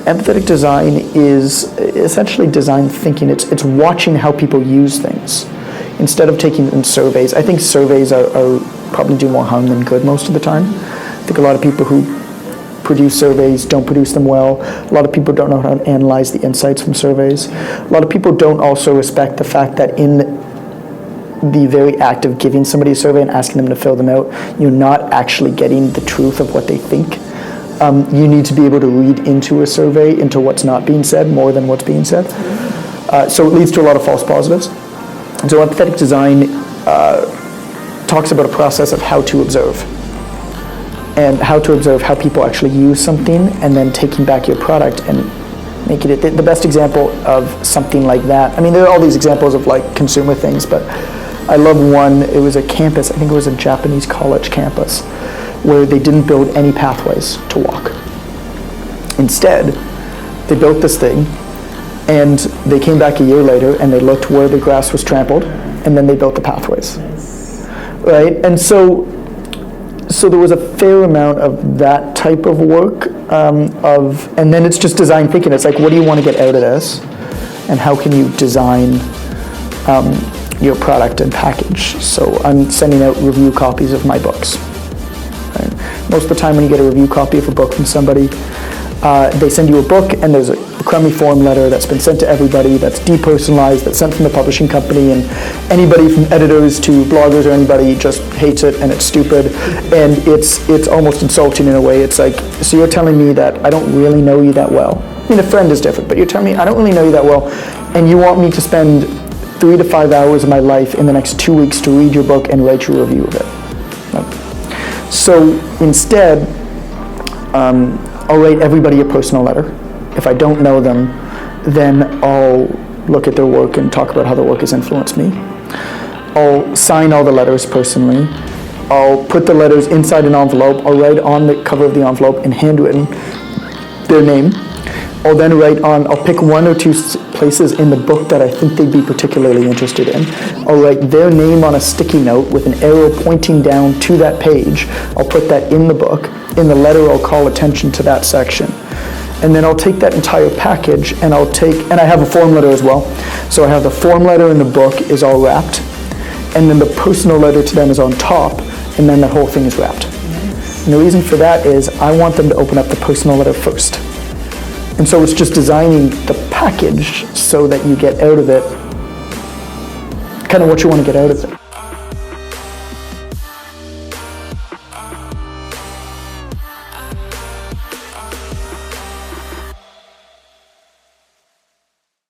Empathetic design is essentially design thinking. It's watching how people use things instead of taking in surveys. I think surveys are probably do more harm than good most of the time. I think a lot of people who produce surveys don't produce them well. A lot of people don't know how to analyze the insights from surveys. A lot of people don't also respect the fact that in the very act of giving somebody a survey and asking them to fill them out, you're not actually getting the truth of what they think. You need to be able to read into a survey, into what's not being said, more than what's being said. So it leads to a lot of false positives. And so empathetic design talks about a process of how to observe, and how to observe how people actually use something, and then taking back your product and making it. The best example of something like that, I mean, there are all these examples of like consumer things, but I love one. It was a campus, I think it was a Japanese college campus, where they didn't build any pathways to walk. Instead, they built this thing, and they came back a year later and they looked where the grass was trampled, and then they built the pathways. Right? And so there was a fair amount of that type of work, and then it's just design thinking. It's like, what do you want to get out of this? And how can you design your product and package? So I'm sending out review copies of my books. Right? Most of the time when you get a review copy of a book from somebody, they send you a book and there's a crummy form letter that's been sent to everybody, that's depersonalized, that's sent from the publishing company, and anybody from editors to bloggers or anybody just hates it, and it's stupid, and it's almost insulting in a way. It's like, so you're telling me that I don't really know you that well. I mean, a friend is different, but you're telling me I don't really know you that well, and you want me to spend 3 to 5 hours of my life in the next 2 weeks to read your book and write your review of it. Right? So instead, I'll write everybody a personal letter. If I don't know them, then I'll look at their work and talk about how their work has influenced me. I'll sign all the letters personally. I'll put the letters inside an envelope. I'll write on the cover of the envelope in handwritten their name. I'll then I'll pick 1 or 2 places in the book that I think they'd be particularly interested in. I'll write their name on a sticky note with an arrow pointing down to that page. I'll put that in the book. In the letter, I'll call attention to that section. And then I'll take that entire package and and I have a form letter as well. So I have the form letter in the book is all wrapped, and then the personal letter to them is on top, and then the whole thing is wrapped. And the reason for that is I want them to open up the personal letter first. And so it's just designing the package so that you get out of it kind of what you want to get out of it.